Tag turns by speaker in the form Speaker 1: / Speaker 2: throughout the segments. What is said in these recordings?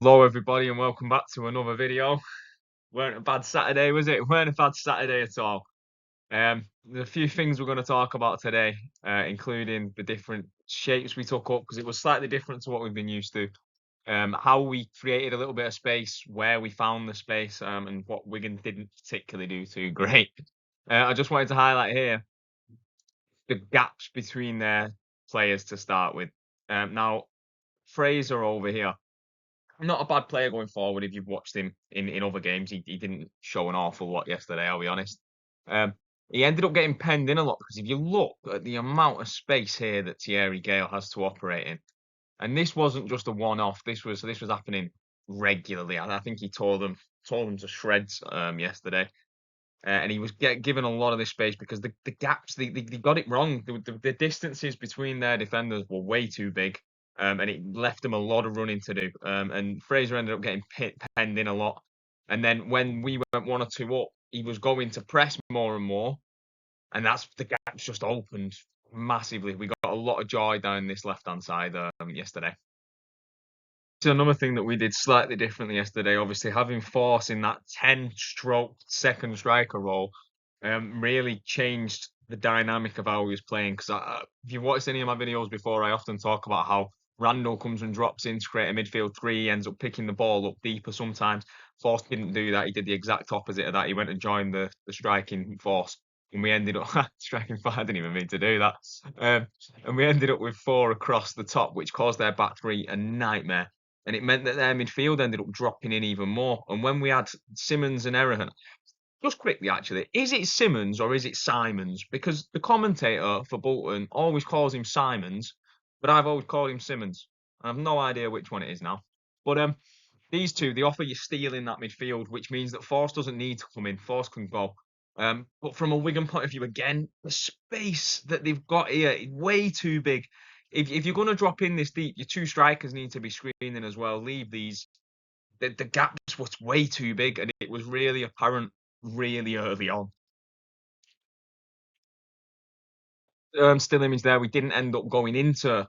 Speaker 1: Hello everybody and welcome back to another video. Weren't a bad Saturday, was it? Weren't a bad Saturday at all. There's a few things we're going to talk about today, including the different shapes we took up because it was slightly different to what we've been used to. How we created a little bit of space, where we found the space, and what Wigan didn't particularly do too great. I just wanted to highlight here the gaps between their players to start with. Now, Fraser over here. Not a bad player going forward if you've watched him in other games. He didn't show an awful lot yesterday, I'll be honest. Um, he ended up getting penned in a lot because if you look at the amount of space here that Thierry Gale has to operate in, and this wasn't just a one-off. This was happening regularly. I think he tore them to shreds yesterday. And he was given a lot of this space because the gaps they got it wrong. The distances between their defenders were way too big, and it left them a lot of running to do. And Fraser ended up getting penned in a lot. And then when we went 1 or 2 up, he was going to press more and more, and that's the gaps just opened massively. We got a lot of joy down this left hand side yesterday. So another thing that we did slightly differently yesterday, obviously having Force in that 10-stroke second striker role, really changed the dynamic of how he was playing. Because if you've watched any of my videos before, I often talk about how Randall comes and drops in to create a midfield three, ends up picking the ball up deeper sometimes. Force didn't do that. He did the exact opposite of that. He went and joined the striking force. And we ended up striking five. I didn't even mean to do that. And we ended up with 4 across the top, which caused their back three a nightmare. And it meant that their midfield ended up dropping in even more. And when we had Simmons and Errigan, just quickly actually, is it Simmons or is it Simons? Because the commentator for Bolton always calls him Simons, but I've always called him Simmons. I have no idea which one it is now. But these two, they offer you steal in that midfield, which means that Force doesn't need to come in. Force can go. But from a Wigan point of view, again, the space that they've got here is way too big. If you're going to drop in this deep, your 2 strikers need to be screening as well. Leave these. The gaps was way too big, and it was really apparent really early on. Still image there. We didn't end up going into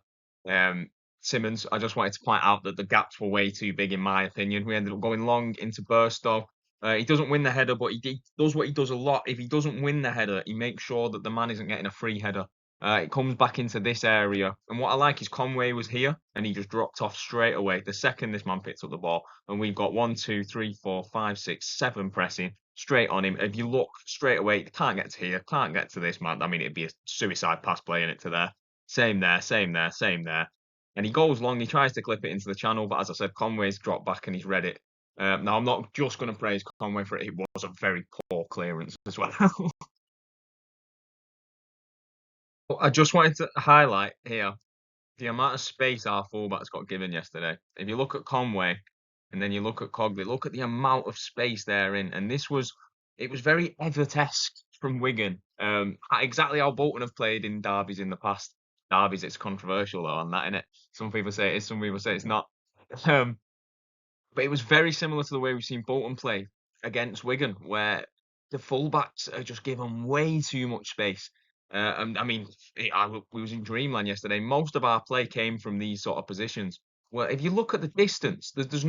Speaker 1: Simmons. I just wanted to point out that the gaps were way too big, in my opinion. We ended up going long into Burstow. He doesn't win the header, but he does what he does a lot. If he doesn't win the header, he makes sure that the man isn't getting a free header. It comes back into this area. And what I like is Conway was here and he just dropped off straight away. The second this man picked up the ball, and we've got 1, 2, 3, 4, 5, 6, 7 pressing straight on him. If you look straight away, can't get to here, can't get to this man. I mean, it'd be a suicide pass playing it to there. Same there, same there, same there. And he goes long, he tries to clip it into the channel, but as I said, Conway's dropped back and he's read it. Now, I'm not just going to praise Conway for it. It was a very poor clearance as well. I just wanted to highlight here the amount of space our fullbacks got given yesterday. If you look at Conway and then you look at Cogley, look at the amount of space they're in. And it was very Everett-esque from Wigan. Exactly how Bolton have played in derbies in the past. Derbies, it's controversial though on that, innit? Some people say it is, some people say it's not. Um, but it was very similar to the way we've seen Bolton play against Wigan, where the fullbacks are just given way too much space. And I mean, we was in dreamland yesterday. Most of our play came from these sort of positions. Well, if you look at the distance, there's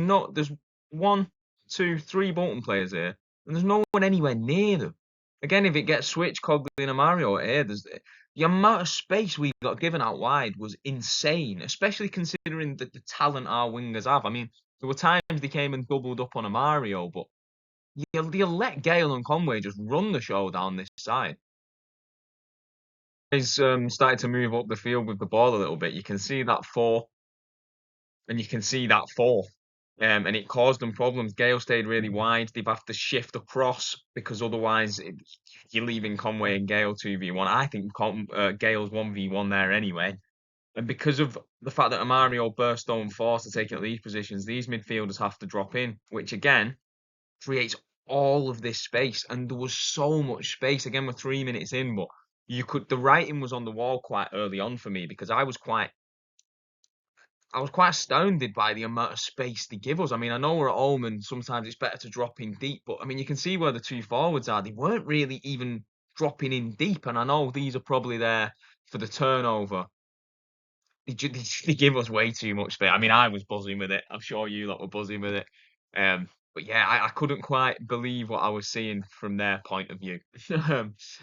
Speaker 1: 1, 2, 3 Bolton players here, and there's no one anywhere near them. Again, if it gets switched, Cogley and Amario here, the amount of space we got given out wide was insane, especially considering the talent our wingers have. I mean, there were times they came and doubled up on Amario, but you'll let Gale and Conway just run the show down this side. He's started to move up the field with the ball a little bit. You can see that 4, and you can see that 4. And it caused them problems. Gale stayed really wide. They've had to shift across because otherwise you're leaving Conway and Gale 2v1. I think Gale's 1v1 there anyway. And because of the fact that Amario, Burstow and Force are taking up these positions, these midfielders have to drop in, which again creates all of this space. And there was so much space. Again, we're 3 minutes in, but the writing was on the wall quite early on for me because I was quite astounded by the amount of space they give us. I mean, I know we're at home and sometimes it's better to drop in deep, but I mean, you can see where the 2 forwards are. They weren't really even dropping in deep. And I know these are probably there for the turnover. they give us way too much space. I mean, I was buzzing with it. I'm sure you lot were buzzing with it. But yeah, I couldn't quite believe what I was seeing from their point of view.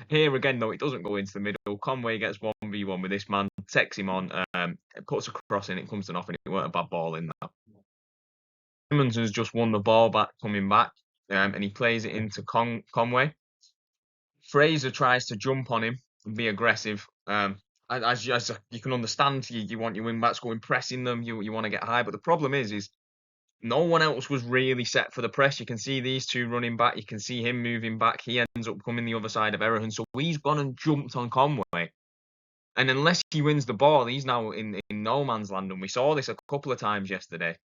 Speaker 1: Here again, though, it doesn't go into the middle. Conway gets 1v1 with this man, takes him on, puts a cross in, it comes to nothing. It weren't a bad ball in that. Simmons has just won the ball back, coming back, and he plays it into Conway. Fraser tries to jump on him and be aggressive. As you can understand, you want your wing backs going pressing them. You want to get high, but the problem is no one else was really set for the press. You can see these two running back. You can see him moving back. He ends up coming the other side of Erraghan, so he's gone and jumped on Conway. And unless he wins the ball, he's now in no man's land. And we saw this a couple of times yesterday.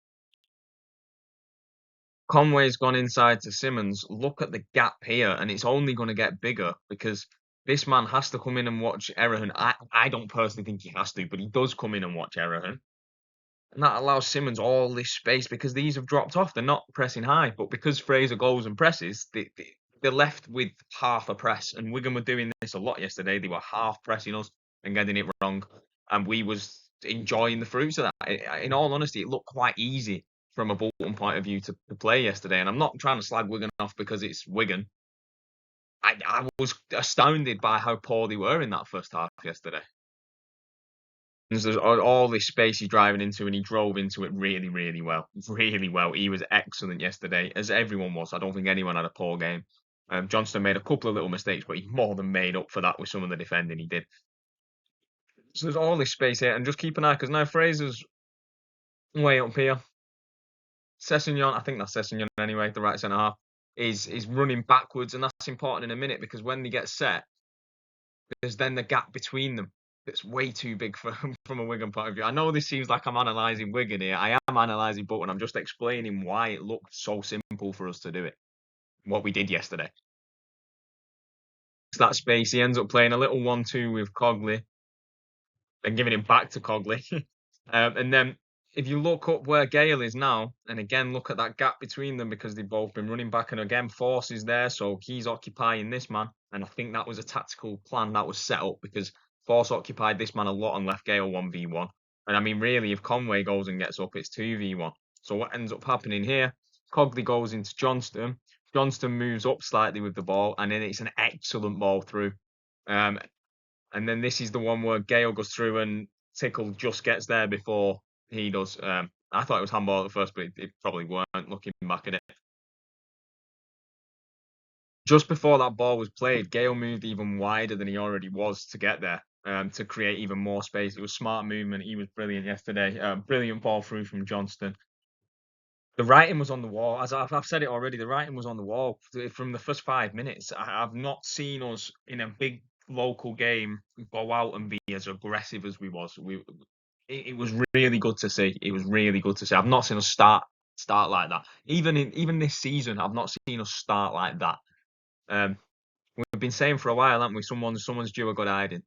Speaker 1: Conway's gone inside to Simmons. Look at the gap here, and it's only going to get bigger because this man has to come in and watch Erraghan. I don't personally think he has to, but he does come in and watch Erraghan. And that allows Simmons all this space because these have dropped off. They're not pressing high, but because Fraser goes and presses, they're left with half a press. And Wigan were doing this a lot yesterday. They were half pressing us and getting it wrong. And we was enjoying the fruits of that. In all honesty, it looked quite easy from a Bolton point of view to play yesterday. And I'm not trying to slag Wigan off because it's Wigan. I was astounded by how poor they were in that first half yesterday. There's all this space he's driving into, and he drove into it really, really well. Really well. He was excellent yesterday, as everyone was. I don't think anyone had a poor game. Johnston made a couple of little mistakes, but he more than made up for that with some of the defending he did. So there's all this space here, and just keep an eye, because now Fraser's way up here. Sessegnon, I think that's Sessegnon anyway, the right centre half, is running backwards, and that's important in a minute, because when they get set, there's then the gap between them. It's way too big from a Wigan point of view. I know this seems like I'm analysing Wigan here. I am analysing Bolton. I'm just explaining why it looked so simple for us to do it. What we did yesterday. It's that space. He ends up playing a little 1-2 with Cogley and giving it back to Cogley. And then if you look up where Gale is now, and again, look at that gap between them because they've both been running back. And again, Force is there. So he's occupying this man. And I think that was a tactical plan that was set up because Force occupied this man a lot and left Gale 1v1. And I mean, really, if Conway goes and gets up, it's 2v1. So what ends up happening here, Cogley goes into Johnston. Johnston moves up slightly with the ball, and then it's an excellent ball through. And then this is the one where Gale goes through and Tickle just gets there before he does. I thought it was handball at first, but it probably weren't looking back at it. Just before that ball was played, Gale moved even wider than he already was to get there, to create even more space. It was smart movement. He was brilliant yesterday. Brilliant ball through from Johnston. The writing was on the wall. As I've said it already, the writing was on the wall from the first 5 minutes. I've not seen us in a big local game go out and be as aggressive as we was. It was really good to see. It was really good to see. I've not seen us start like that. Even this season, I've not seen us start like that. We've been saying for a while, haven't we? Someone's due a good hiding,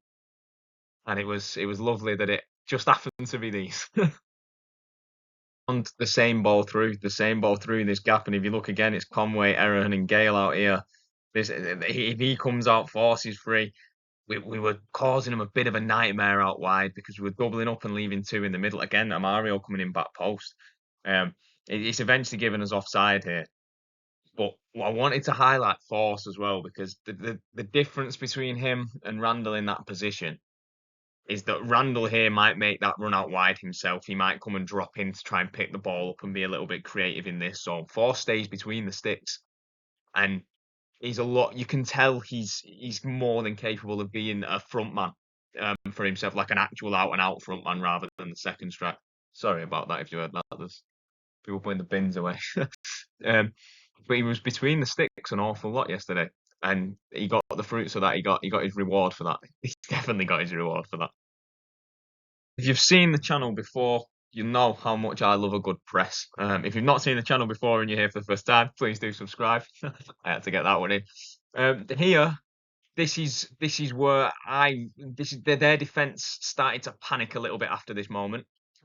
Speaker 1: and it was lovely that it just happened to be these. And the same ball through this gap, and if you look again, it's Conway, Erraghan, and Gale out here. If he comes out, Force is free. We were causing him a bit of a nightmare out wide because we were doubling up and leaving two in the middle. Again, Amario coming in back post. It's eventually given us offside here. But I wanted to highlight Force as well because the difference between him and Randall in that position is that Randall here might make that run out wide himself. He might come and drop in to try and pick the ball up and be a little bit creative in this. So Force stays between the sticks, and he's a lot. You can tell he's more than capable of being a front man for himself, like an actual out and out front man rather than the second strike. Sorry about that if you heard that. There's people putting the bins away. But he was between the sticks an awful lot yesterday, and he got the fruits of that. He got his reward for that. He definitely got his reward for that. If you've seen the channel before, you know how much I love a good press. If you've not seen the channel before and you're here for the first time, please do subscribe. I had to get that one in. Here, this is where their defence started to panic a little bit after this moment.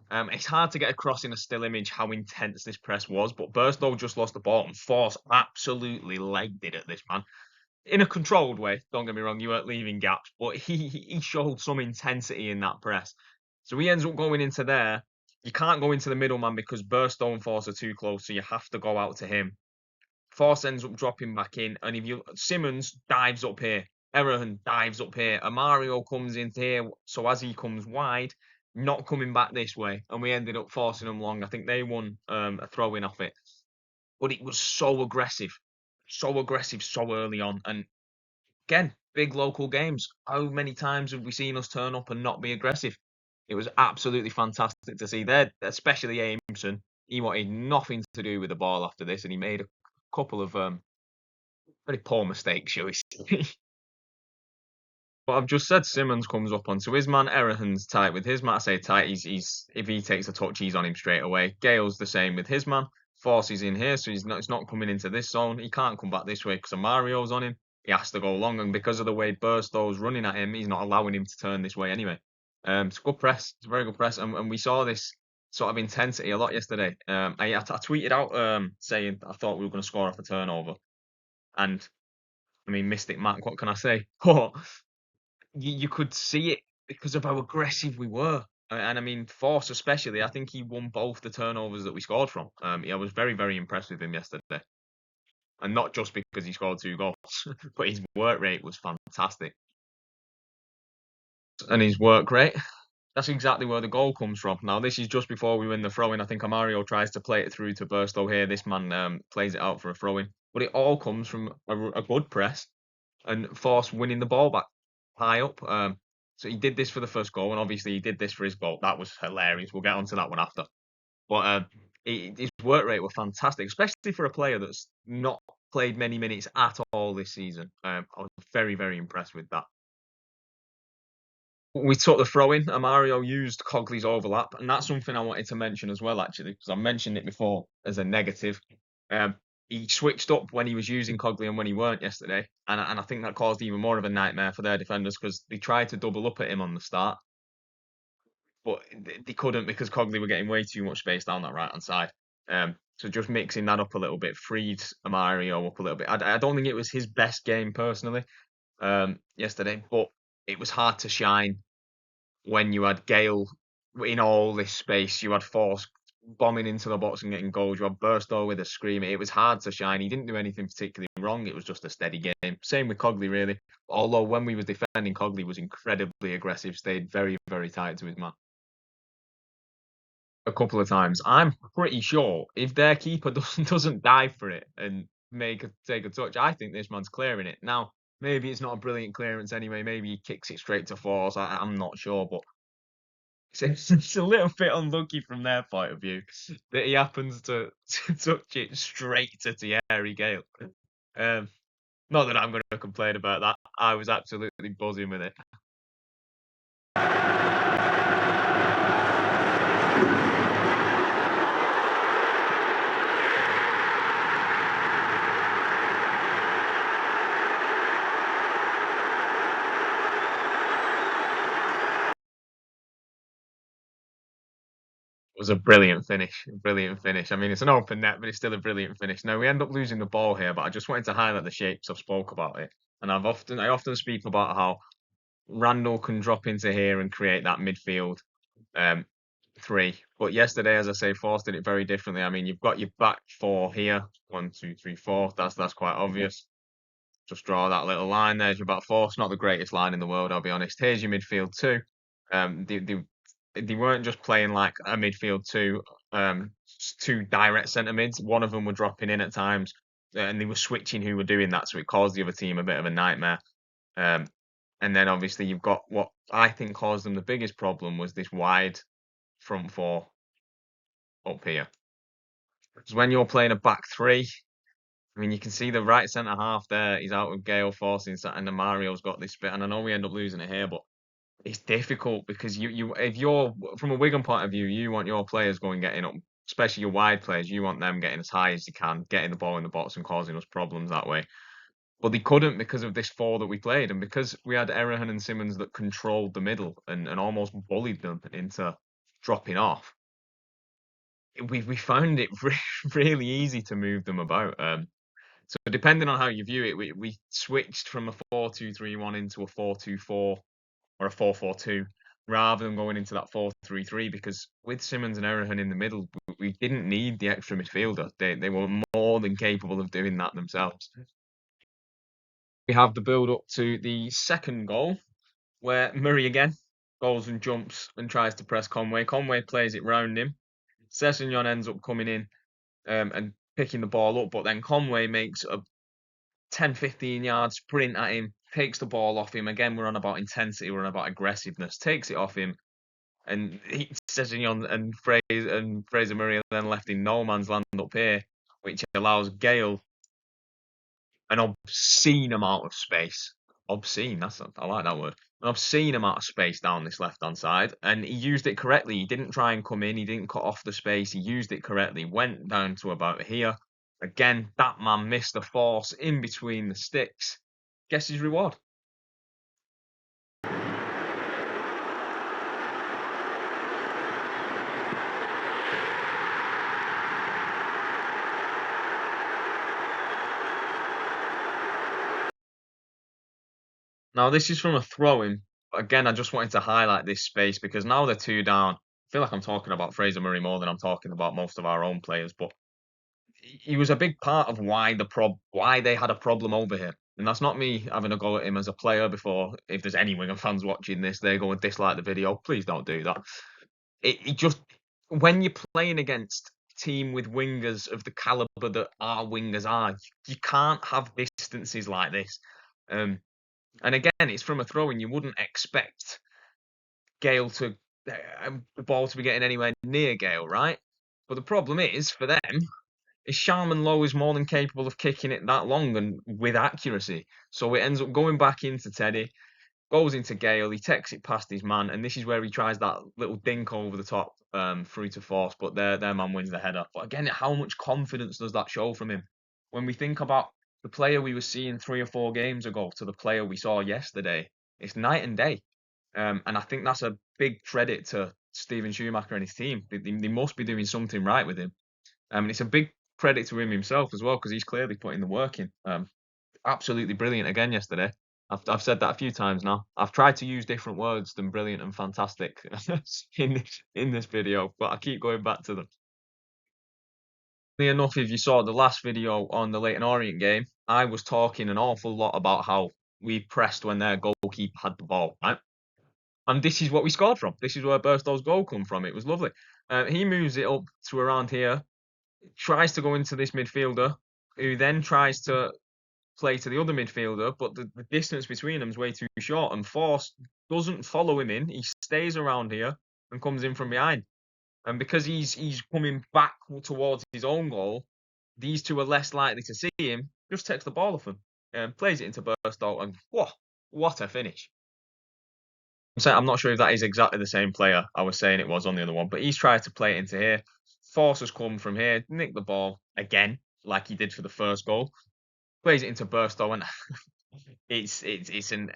Speaker 1: It's hard to get across in a still image how intense this press was, but Burstow just lost the ball and Force absolutely legged it at this man. In a controlled way, don't get me wrong, you weren't leaving gaps, but he showed some intensity in that press. So he ends up going into there. You can't go into the middleman because Burstow and Force are too close, so you have to go out to him. Force ends up dropping back in, and if you Simmons dives up here, Errahon dives up here, and Mario comes into here. So as he comes wide, not coming back this way, and we ended up forcing them long. I think they won a throw in off it, but it was so aggressive, so early on. And again, big local games. How many times have we seen us turn up and not be aggressive? It was absolutely fantastic to see there, especially Aimson. He wanted nothing to do with the ball after this, and he made a couple of very poor mistakes, shall we say. But I've just said Simmons comes up onto his man. Errahon's tight with his man. I say tight. He's if he takes a touch, he's on him straight away. Gale's the same with his man. Force is in here, so he's not coming into this zone. He can't come back this way because Mario's on him. He has to go long, and because of the way Burstow's running at him, he's not allowing him to turn this way anyway. It's a good press. It's a very good press, and we saw this sort of intensity a lot yesterday. I tweeted out saying I thought we were going to score off a turnover, and I mean, Mystic Mac, what can I say? But you could see it because of how aggressive we were. And I mean, Force especially, I think he won both the turnovers that we scored from. I was very, very impressed with him yesterday. And not just because he scored 2 goals, but his work rate was fantastic. And his work rate, that's exactly where the goal comes from. Now, this is just before we win the throw-in. I think Amario tries to play it through to Burstow here. This man plays it out for a throw-in. But it all comes from a good press and Force winning the ball back high up. So he did this for the first goal, and obviously he did this for his goal. That was hilarious. We'll get onto that one after. But his work rate was fantastic, especially for a player that's not played many minutes at all this season. I was very, very impressed with that. We took the throw in, and Mario used Cogley's overlap, and that's something I wanted to mention as well, actually, because I mentioned it before as a negative. He switched up when he was using Cogley and when he weren't yesterday, and I think that caused even more of a nightmare for their defenders because they tried to double up at him on the start, but they couldn't because Cogley were getting way too much space down that right hand side. So just mixing that up a little bit freed Mario up a little bit. I don't think it was his best game personally yesterday, but it was hard to shine when you had Gale in all this space. You had Force bombing into the box and getting goals. You had Burstow with a scream. It was hard to shine. He didn't do anything particularly wrong. It was just a steady game. Same with Cogley, really. Although when we were defending, Cogley was incredibly aggressive, stayed very, very tight to his man. A couple of times. I'm pretty sure if their keeper doesn't dive for it and take a touch, I think this man's clearing it. Now, maybe it's not a brilliant clearance anyway. Maybe he kicks it straight to Force. I'm not sure, but it's a little bit unlucky from their point of view that he happens to touch it straight to Thierry Gale. Not that I'm going to complain about that. I was absolutely buzzing with it. It was a brilliant finish. Brilliant finish. I mean, it's an open net, but it's still a brilliant finish. Now we end up losing the ball here, but I just wanted to highlight the shapes. I've spoke about it, and I often speak about how Randall can drop into here and create that midfield um, 3. But yesterday, as I say, Force did it very differently. I mean, you've got your back 4 here, 1, 2, 3, 4. That's quite obvious. Just draw that little line. There's your back 4. It's not the greatest line in the world, I'll be honest. Here's your midfield 2. They weren't just playing like a midfield 2, 2 direct centre mids. One of them were dropping in at times, and they were switching who were doing that, so it caused the other team a bit of a nightmare. And then obviously you've got what I think caused them the biggest problem was this wide front 4 up here. Because when you're playing a back 3, I mean, you can see the right centre half there. He's out with Gale forcing, and then Mario's got this bit. And I know we end up losing it here, but it's difficult because if you're from a Wigan point of view, you want your players getting up, especially your wide players. You want them getting as high as they can, getting the ball in the box and causing us problems that way. But they couldn't because of this 4 that we played, and because we had Errahon and Simmons that controlled the middle and almost bullied them into dropping off. We found it really easy to move them about. So depending on how you view it, we switched from a 4-2-3-1 into a 4-2-4 or a 4-4-2. rather than going into that 4-3-3, because with Simmons and Eriksen in the middle, we didn't need the extra midfielder. They were more than capable of doing that themselves. We have the build up to the second goal, where Murray again goes and jumps and tries to press Conway. Conway plays it round him. Sessegnon ends up coming in and picking the ball up, but then Conway makes a 10-15 yard sprint at him, takes the ball off him. Again, we're on about intensity, we're on about aggressiveness, takes it off him, and Sessegnon and Fraser Murray are then left in no man's land up here, which allows Gale an obscene amount of space. Obscene, I like that word. An obscene amount of space down this left-hand side, and he used it correctly. He didn't try and come in, he didn't cut off the space, he used it correctly, went down to about here. Again, that man missed the force in between the sticks. Guess his reward. Now, this is from a throw-in. Again, I just wanted to highlight this space because now they're 2 down. I feel like I'm talking about Fraser Murray more than I'm talking about most of our own players, but he was a big part of why they had a problem over here. And that's not me having a go at him as a player before. If there's any Wigan fans watching this, they go and dislike the video. Please don't do that. It just, when you're playing against a team with wingers of the caliber that our wingers are, you can't have distances like this. And again, it's from a throw in. You wouldn't expect Gale to the ball to be getting anywhere near Gale, right? But the problem is for them is Sharman Lowe is more than capable of kicking it that long and with accuracy. So it ends up going back into Teddy, goes into Gale, he takes it past his man, and this is where he tries that little dink over the top through to Force, but their man wins the header. But again, how much confidence does that show from him? When we think about the player we were seeing 3 or 4 games ago to the player we saw yesterday, it's night and day. And I think that's a big credit to Steven Schumacher and his team. They must be doing something right with him. And it's a big credit to him himself as well, because he's clearly putting the work in. Absolutely brilliant again yesterday. I've said that a few times now. I've tried to use different words than brilliant and fantastic in this video, but I keep going back to them. Enough, if you saw the last video on the Leyton Orient game, I was talking an awful lot about how we pressed when their goalkeeper had the ball, right? And this is what we scored from. This is where Burstow's goal come from. It was lovely. He moves it up to around here, tries to go into this midfielder, who then tries to play to the other midfielder, but the distance between them is way too short, and Force doesn't follow him in. He stays around here and comes in from behind. And because he's coming back towards his own goal, these two are less likely to see him. Just takes the ball off him and plays it into Burstow, and what a finish! I'm not sure if that is exactly the same player I was saying it was on the other one, but he's tried to play it into here. Force has come from here, nick the ball again, like he did for the first goal. Plays it into Burstow, and it's an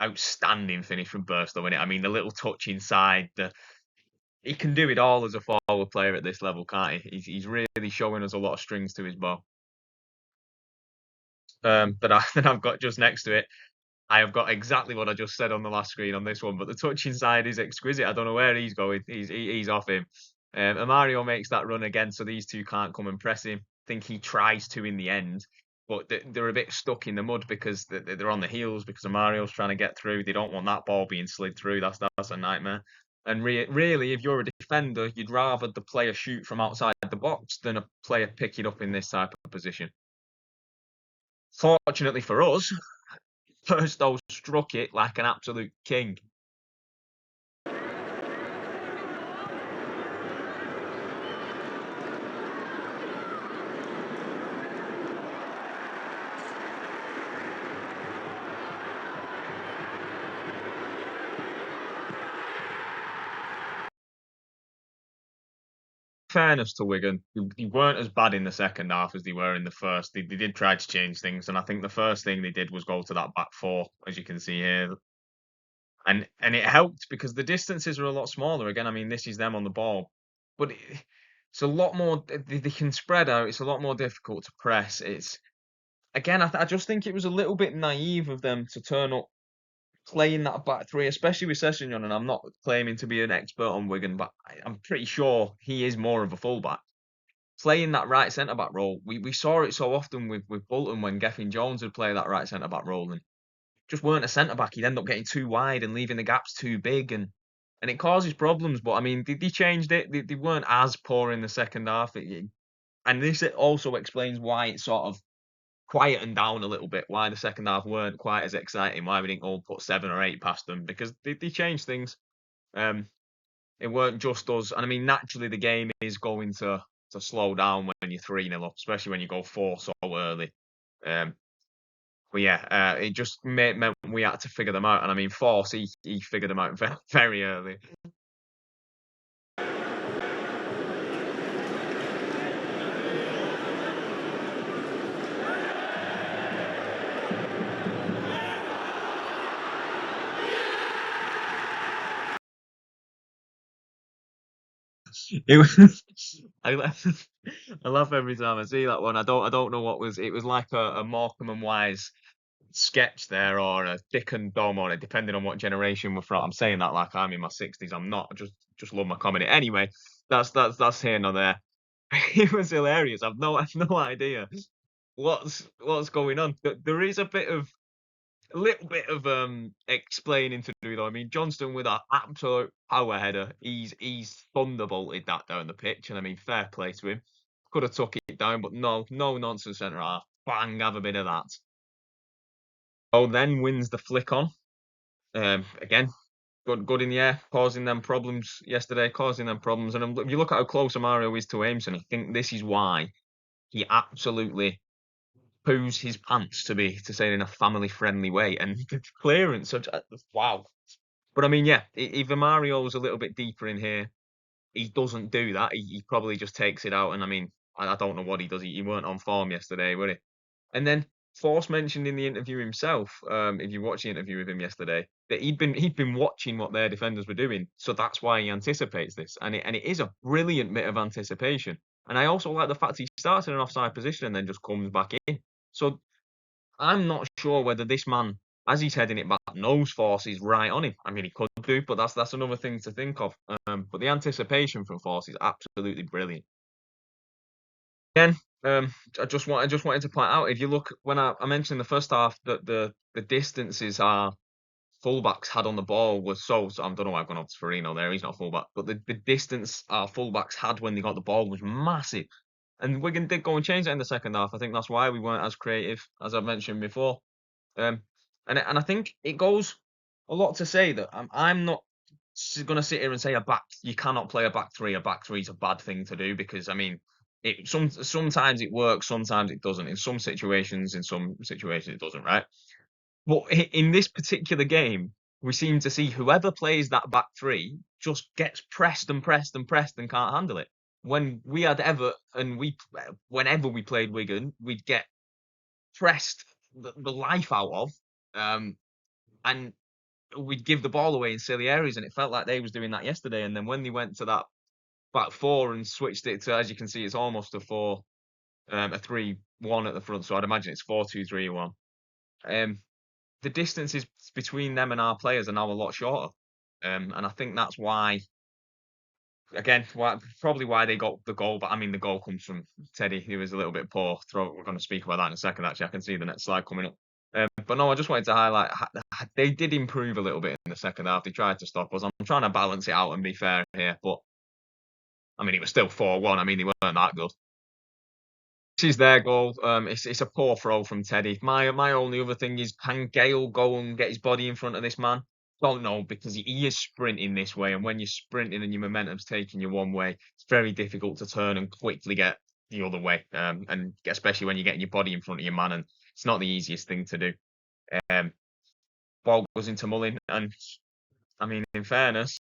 Speaker 1: outstanding finish from Burstow, isn't it? I mean, the little touch inside, he can do it all as a forward player at this level, can't he? He's really showing us a lot of strings to his bow. But I've got just next to it, I have got exactly what I just said on the last screen on this one, but the touch inside is exquisite. I don't know where he's going. He's off him. And Mario makes that run again, so these two can't come and press him. I think he tries to in the end, but they're a bit stuck in the mud because they're on the heels because Mario's trying to get through. They don't want that ball being slid through. That's a nightmare. And really, if you're a defender, you'd rather the player shoot from outside the box than a player pick it up in this type of position. Fortunately for us, Burstow struck it like an absolute king. Fairness to Wigan, they weren't as bad in the second half as they were in the first. They did try to change things, and I think the first thing they did was go to that back four, as you can see here. And it helped because the distances are a lot smaller. Again, I mean, this is them on the ball, but it's a lot more. They can spread out. It's a lot more difficult to press. It's again, I just think it was a little bit naive of them to turn up playing that back three, especially with Sessegnon, and I'm not claiming to be an expert on Wigan, but I'm pretty sure he is more of a fullback. Playing that right centre back role, we saw it so often with Bolton when Gethin Jones would play that right centre back role, and just weren't a centre back. He'd end up getting too wide and leaving the gaps too big, and it causes problems. But I mean, they changed it. They weren't as poor in the second half, and this also explains why it sort of quietened down a little bit. Why the second half weren't quite as exciting. Why we didn't all put 7 or 8 past them, because they changed things. Um, it weren't just us. And I mean, naturally, the game is going to slow down when you're 3-0 up, especially when you go 4 so early. Um, but yeah, it just meant we had to figure them out. And I mean, Force, he figured them out very, very early. It was, I, I laugh every time I see that one. I don't know what was. It was like a Morecambe and Wise sketch there, or a Dick and Dom, or depending on what generation we're from. I'm saying that like I'm in my 60s. I'm not. I just love my comedy. Anyway, that's here nor there. It was hilarious. I've no idea what's going on. There is a little bit of explaining to do though. I mean, Johnston with that absolute power header, he's thunderbolted that down the pitch, and I mean, fair play to him. Could have took it down, but no nonsense centre half. Bang, have a bit of that. Oh, then wins the flick on. Again, good in the air, causing them problems yesterday, causing them problems. And if you look at how close Amario is to Aimson, I think this is why he absolutely poos his pants, to say it in a family friendly way. And the clearance, wow. But I mean, yeah, if Mario was a little bit deeper in here, he doesn't do that. He probably just takes it out. And I mean, I don't know what he does. He weren't on form yesterday, were he? And then Force mentioned in the interview himself, if you watch the interview with him yesterday, that he'd been watching what their defenders were doing, so that's why he anticipates this, and it is a brilliant bit of anticipation. And I also like the fact he starts in an offside position and then just comes back in. So I'm not sure whether this man, as he's heading it back, knows Force is right on him. I mean, he could do, but that's another thing to think of. But the anticipation from Force is absolutely brilliant. Again, I just wanted to point out, if you look when I mentioned in the first half that the distances our fullbacks had on the ball was so I don't know why I've gone off to Farino there. He's not a fullback, but the distance our fullbacks had when they got the ball was massive. And Wigan did go and change that in the second half. I think that's why we weren't as creative as I've mentioned before. Um, and I think it goes a lot to say that I'm not going to sit here and say you cannot play a back three. A back three is a bad thing to do, because I mean, sometimes it works, sometimes it doesn't. In some situations it doesn't, right? But in this particular game, we seem to see whoever plays that back three just gets pressed and pressed and pressed and can't handle it. When we had whenever we played Wigan, we'd get pressed the life out of, and we'd give the ball away in silly areas, and it felt like they was doing that yesterday. And then when they went to that back four and switched it to, as you can see, it's almost a 3-1 at the front. So I'd imagine it's 4-2-3-1. The distances between them and our players are now a lot shorter. And I think that's why, again, probably why they got the goal. But I mean, the goal comes from Teddy, who was a little bit poor. We're going to speak about that in a second. Actually, I can see the next slide coming up. But no, I just wanted to highlight they did improve a little bit in the second half. They tried to stop us. I'm trying to balance it out and be fair here, but I mean, it was still 4-1. I mean, they weren't that good. This is their goal. It's a poor throw from Teddy. My only other thing is, can Gale go and get his body in front of this man? Don't know, because he is sprinting this way, and when you're sprinting and your momentum's taking you one way, it's very difficult to turn and quickly get the other way. And especially when you're getting your body in front of your man, and it's not the easiest thing to do. Ball goes into Mullin, and I mean, in fairness,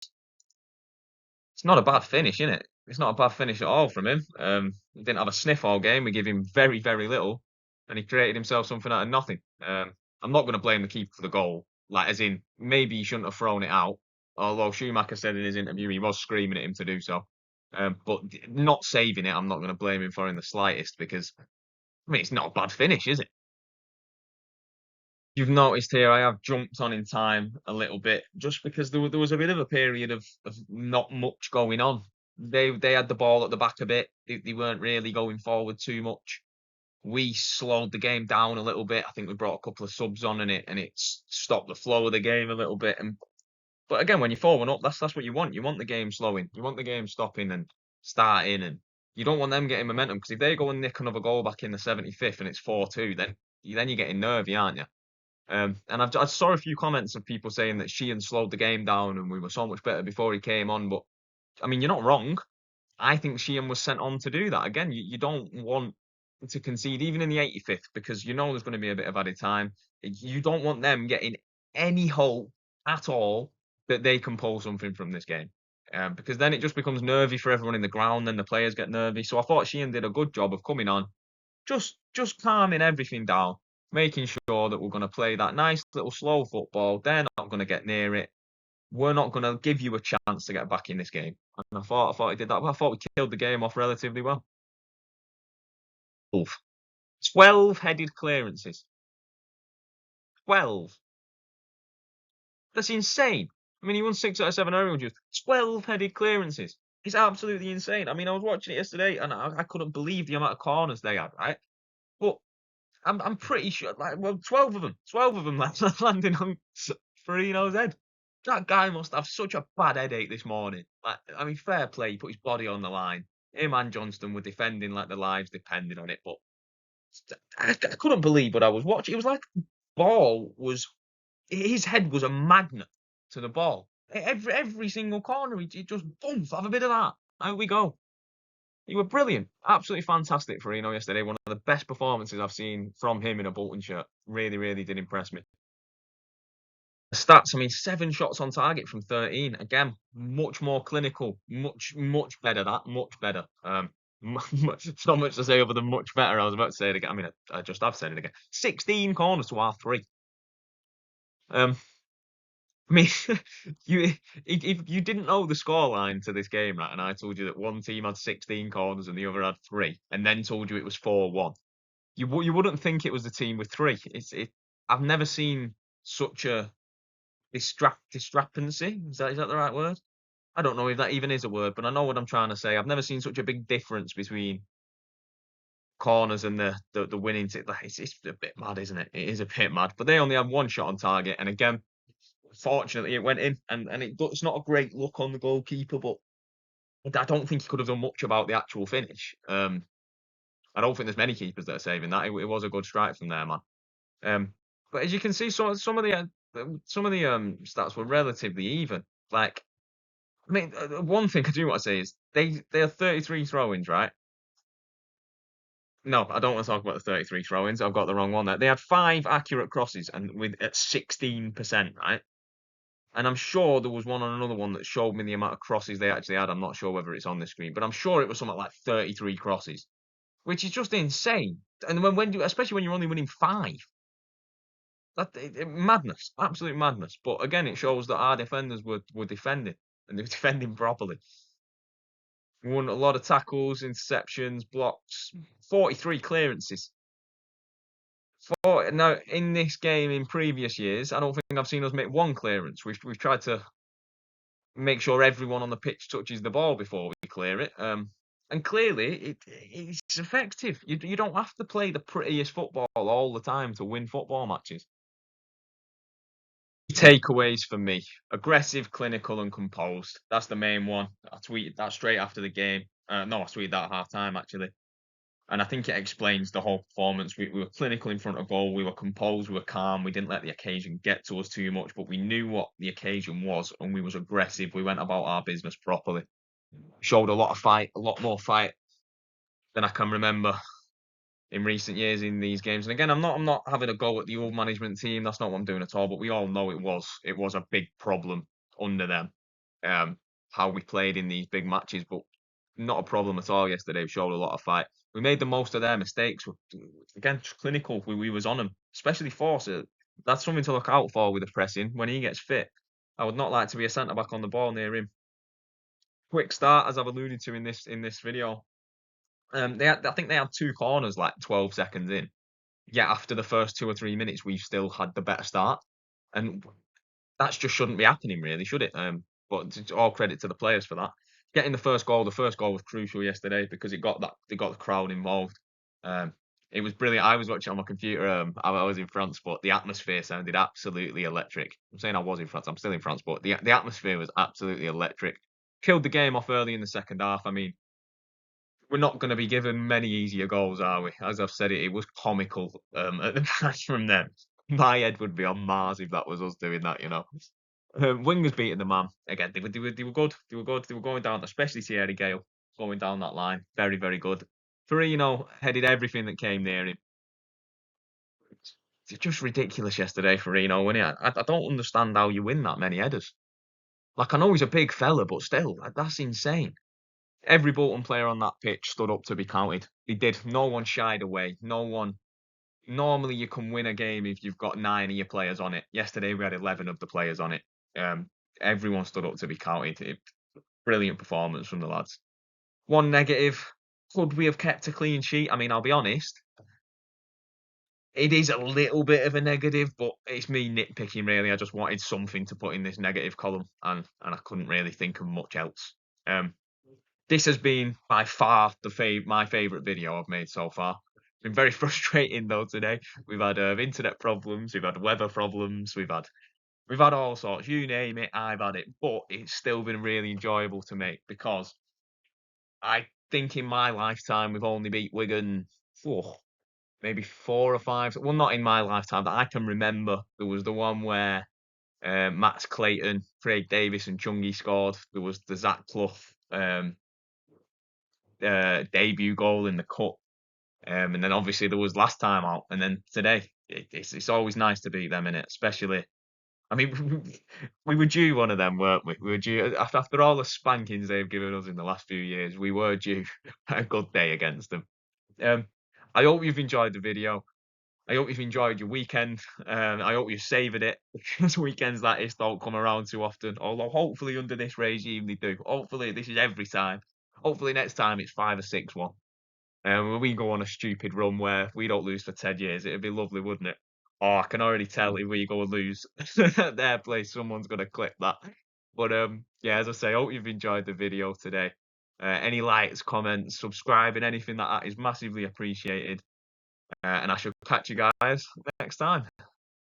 Speaker 1: it's not a bad finish, is it? It's not a bad finish at all from him. He didn't have a sniff all game. We give him very, very little, and he created himself something out of nothing. I'm not going to blame the keeper for the goal. Like, as in, maybe he shouldn't have thrown it out. Although Schumacher said in his interview he was screaming at him to do so. But not saving it, I'm not going to blame him for in the slightest, because I mean, it's not a bad finish, is it? You've noticed here I have jumped on in time a little bit just because there was a bit of a period of not much going on. They had the ball at the back a bit. They weren't really going forward too much. We slowed the game down a little bit. I think we brought a couple of subs on and it stopped the flow of the game a little bit. But again, when you're 4-1 up, that's what you want. You want the game slowing. You want the game stopping and starting, and you don't want them getting momentum because if they go and nick another goal back in the 75th and it's 4-2, then you're getting nervy, aren't you? And I saw a few comments of people saying that Sheehan slowed the game down and we were so much better before he came on. But I mean, you're not wrong. I think Sheehan was sent on to do that. Again, you don't want to concede even in the 85th because you know there's going to be a bit of added time. You don't want them getting any hope at all that they can pull something from this game. Because then it just becomes nervy for everyone in the ground, then the players get nervy. So I thought Sheehan did a good job of coming on, just calming everything down, making sure that we're going to play that nice little slow football. They're not going to get near it. We're not going to give you a chance to get back in this game. And I thought he did that. Well, I thought we killed the game off relatively well. Oof. 12 headed clearances. 12. That's insane. I mean, he won 6 out of 7 aerial duels. 12 headed clearances. It's absolutely insane. I mean, I was watching it yesterday and I couldn't believe the amount of corners they had, right? But I'm pretty sure, like, well, 12 of them landing on Farino's head. That guy must have such a bad headache this morning. Like, I mean, fair play, he put his body on the line. Him and Johnston were defending like their lives depended on it, but I couldn't believe what I was watching. It was like the ball was, his head was a magnet to the ball. Every single corner, he just boom, have a bit of that. Out we go. You were brilliant. Absolutely fantastic for Reno yesterday. One of the best performances I've seen from him in a Bolton shirt. Really, really did impress me. The stats, I mean, 7 shots on target from 13. Again, much more clinical. Much better, that. Much better. Not much to say other than much better. I was about to say it again. I mean, I just have said it again. 16 corners to our 3. I mean, if you didn't know the scoreline to this game, right, and I told you that one team had 16 corners and the other had 3, and then told you it was 4-1, you wouldn't think it was the team with 3. I've never seen such a discrepancy. Is that the right word? I don't know if that even is a word, but I know what I'm trying to say. I've never seen such a big difference between corners and the winning. It's a bit mad, isn't it? It is a bit mad. But they only had 1 shot on target, and again, fortunately, it went in, and it's not a great look on the goalkeeper, but I don't think he could have done much about the actual finish. I don't think there's many keepers that are saving that. It was a good strike from there, man. But as you can see, some of the stats were relatively even. Like, I mean, one thing I do want to say is they are 33 throw-ins, right? No, I don't want to talk about the 33 throw-ins. I've got the wrong one there. They had 5 accurate crosses and at 16%, right? And I'm sure there was one on another one that showed me the amount of crosses they actually had. I'm not sure whether it's on the screen, but I'm sure it was something like 33 crosses, which is just insane. And especially when you're only winning 5, madness, absolute madness. But again, it shows that our defenders were defending and they were defending properly. We won a lot of tackles, interceptions, blocks, 43 clearances. Now, in this game, in previous years, I don't think I've seen us make 1 clearance. We've tried to make sure everyone on the pitch touches the ball before we clear it. And clearly, it's effective. You don't have to play the prettiest football all the time to win football matches. Takeaways for me: aggressive, clinical, and composed. That's the main one. I tweeted that straight after the game. No, I tweeted that at half time actually. And I think it explains the whole performance. We were clinical in front of goal. We were composed. We were calm. We didn't let the occasion get to us too much, but we knew what the occasion was, and we was aggressive. We went about our business properly. Showed a lot of fight, a lot more fight than I can remember in recent years in these games. And again, I'm not having a go at the old management team. That's not what I'm doing at all. But we all know it was a big problem under them. How we played in these big matches, but not a problem at all yesterday. We showed a lot of fight. We made the most of their mistakes. Again, clinical. We was on them, especially Forster. That's something to look out for with the pressing when he gets fit. I would not like to be a centre back on the ball near him. Quick start, as I've alluded to in this video. I think they had 2 corners like 12 seconds in. yet after the first 2 or 3 minutes, we've still had the better start, and that just shouldn't be happening, really, should it? But it's all credit to the players for that. Getting the first goal was crucial yesterday because it got the crowd involved. Um, it was brilliant. I was watching on my computer. I was in France, but the atmosphere sounded absolutely electric. I'm saying I was in France. I'm still in France, but the atmosphere was absolutely electric. Killed the game off early in the second half. I mean, we're not going to be given many easier goals, are we? As I've said, it was comical at the match from them. My head would be on Mars if that was us doing that, you know. Wingers beating the man again. They were good. They were good. They were going down, especially Thierry Gale going down that line. Very, very good. Firmino headed everything that came near him. It's just ridiculous yesterday, Firmino, wasn't it? I don't understand how you win that many headers. Like, I know he's a big fella, but still, that's insane. Every Bolton player on that pitch stood up to be counted. They did. No one shied away. No one. Normally, you can win a game if you've got 9 of your players on it. Yesterday, we had 11 of the players on it. Um, Everyone stood up to be counted. Brilliant performance from the lads. One negative, could we have kept a clean sheet? I mean, I'll be honest, it is a little bit of a negative, but it's me nitpicking really. I just wanted something to put in this negative column, and I couldn't really think of much else. This has been by far my favourite video I've made so far. It's been very frustrating though today. We've had internet problems, we've had weather problems, we've had all sorts. You name it, I've had it. But it's still been really enjoyable to make because I think in my lifetime we've only beat Wigan maybe 4 or 5. Well, not in my lifetime that I can remember. There was the one where Max Clayton, Craig Davis, and Chungy scored. There was the Zach Clough debut goal in the cup. And then obviously there was last time out, and then today. It's always nice to beat them, innit? Especially, I mean, we were due one of them, weren't we? We were due after all the spankings they've given us in the last few years. We were due a good day against them. Um, I hope you've enjoyed the video. I hope you've enjoyed your weekend. I hope you savoured it because weekends like this don't come around too often. Although hopefully under this regime they do. Hopefully this is every time. Hopefully next time it's 5 or 6-1. When we go on a stupid run where we don't lose for 10 years, it'd be lovely, wouldn't it? Oh, I can already tell if we go and lose at their place, someone's gonna clip that. But yeah, as I say, I hope you've enjoyed the video today. Any likes, comments, subscribing, anything like that is massively appreciated. And I shall catch you guys next time.